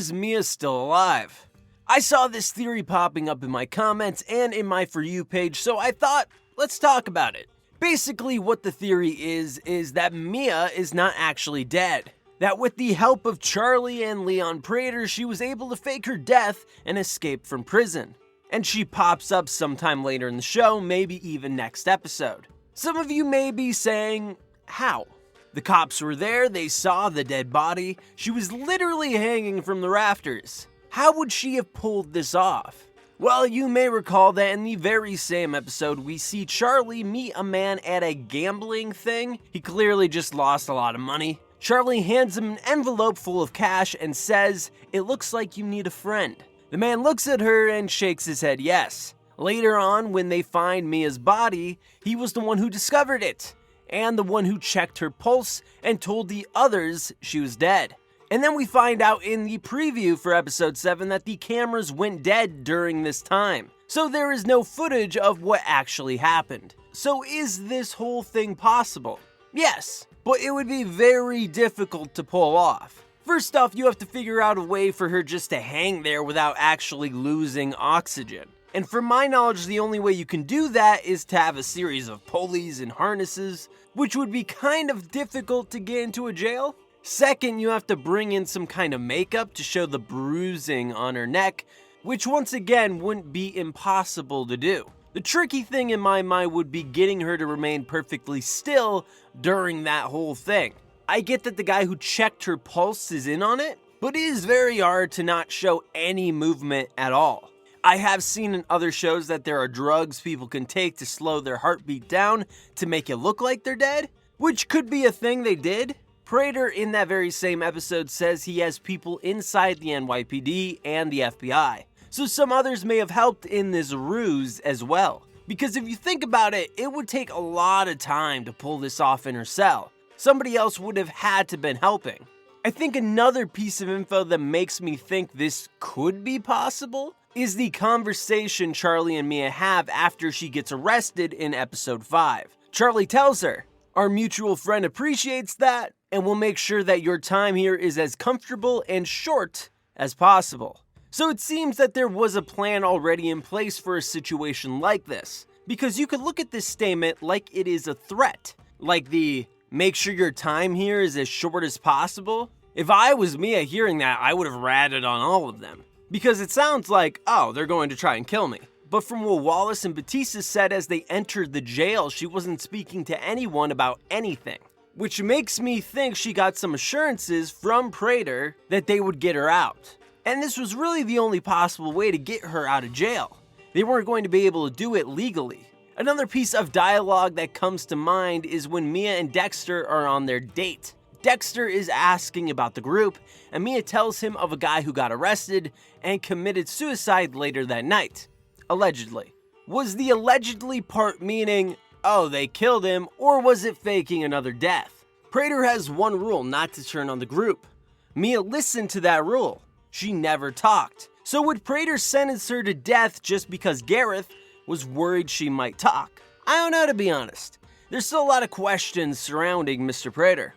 is Mia still alive? I saw this theory popping up in my comments and in my For You page, so I thought, let's talk about it. Basically, what the theory is that Mia is not actually dead. That with the help of Charlie and Leon Prater, she was able to fake her death and escape from prison. And she pops up sometime later in the show, maybe even next episode. Some of you may be saying, how? The cops were there, they saw the dead body, she was literally hanging from the rafters. How would she have pulled this off? Well, you may recall that in the very same episode, we see Charlie meet a man at a gambling thing. He clearly just lost a lot of money. Charlie hands him an envelope full of cash and says, "It looks like you need a friend." The man looks at her and shakes his head yes. Later on, when they find Mia's body, he was the one who discovered it, and the one who checked her pulse and told the others she was dead. And then we find out in the preview for episode 7 that the cameras went dead during this time. So there is no footage of what actually happened. So is this whole thing possible? Yes, but it would be very difficult to pull off. First off, you have to figure out a way for her just to hang there without actually losing oxygen. And from my knowledge, the only way you can do that is to have a series of pulleys and harnesses, which would be kind of difficult to get into a jail. Second, you have to bring in some kind of makeup to show the bruising on her neck, which once again wouldn't be impossible to do. The tricky thing in my mind would be getting her to remain perfectly still during that whole thing. I get that the guy who checked her pulse is in on it, but it is very hard to not show any movement at all. I have seen in other shows that there are drugs people can take to slow their heartbeat down to make it look like they're dead, which could be a thing they did. Prater in that very same episode says he has people inside the NYPD and the FBI, so some others may have helped in this ruse as well. Because if you think about it, it would take a lot of time to pull this off in her cell. Somebody else would have had to been helping. I think another piece of info that makes me think this could be possible is the conversation Charlie and Mia have after she gets arrested in episode 5. Charlie tells her, "Our mutual friend appreciates that, and will make sure that your time here is as comfortable and short as possible." So it seems that there was a plan already in place for a situation like this, because you could look at this statement like it is a threat, like the "make sure your time here is as short as possible." If I was Mia hearing that, I would have ratted on all of them, because it sounds like, oh, they're going to try and kill me. But from what Wallace and Batista said as they entered the jail, she wasn't speaking to anyone about anything, which makes me think she got some assurances from Prater that they would get her out. And this was really the only possible way to get her out of jail. They weren't going to be able to do it legally. Another piece of dialogue that comes to mind is when Mia and Dexter are on their date. Dexter is asking about the group, and Mia tells him of a guy who got arrested and committed suicide later that night. Allegedly. Was the allegedly part meaning, oh, they killed him, or was it faking another death? Prater has one rule, not to turn on the group. Mia listened to that rule. She never talked. So would Prater sentence her to death just because Gareth was worried she might talk? I don't know, to be honest. There's still a lot of questions surrounding Mr. Prater.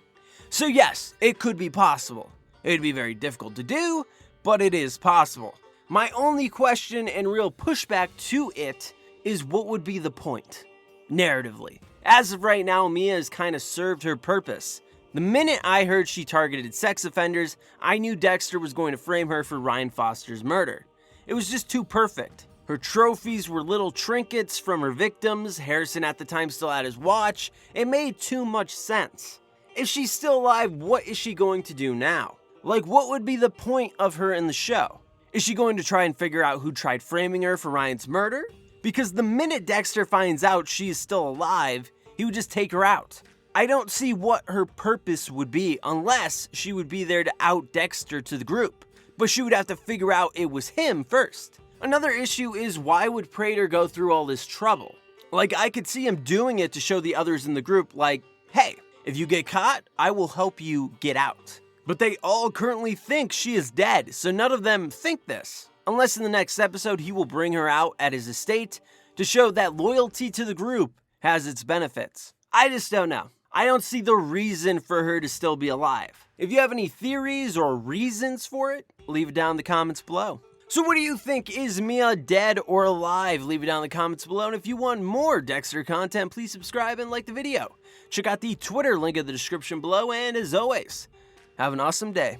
So yes, it could be possible. It'd be very difficult to do, but it is possible. My only question and real pushback to it is what would be the point, narratively. As of right now, Mia has kind of served her purpose. The minute I heard she targeted sex offenders, I knew Dexter was going to frame her for Ryan Foster's murder. It was just too perfect. Her trophies were little trinkets from her victims. Harrison at the time still had his watch. It made too much sense. If she's still alive, what is she going to do now? Like, what would be the point of her in the show? Is she going to try and figure out who tried framing her for Ryan's murder? Because the minute Dexter finds out she is still alive, he would just take her out. I don't see what her purpose would be unless she would be there to out Dexter to the group. But she would have to figure out it was him first. Another issue is, why would Prater go through all this trouble? Like, I could see him doing it to show the others in the group, like, hey, if you get caught, I will help you get out. But they all currently think she is dead, so none of them think this. Unless in the next episode he will bring her out at his estate to show that loyalty to the group has its benefits. I just don't know. I don't see the reason for her to still be alive. If you have any theories or reasons for it, leave it down in the comments below. So what do you think? Is Mia dead or alive? Leave it down in the comments below. And if you want more Dexter content, please subscribe and like the video. Check out the Twitter link in the description below. And as always, have an awesome day.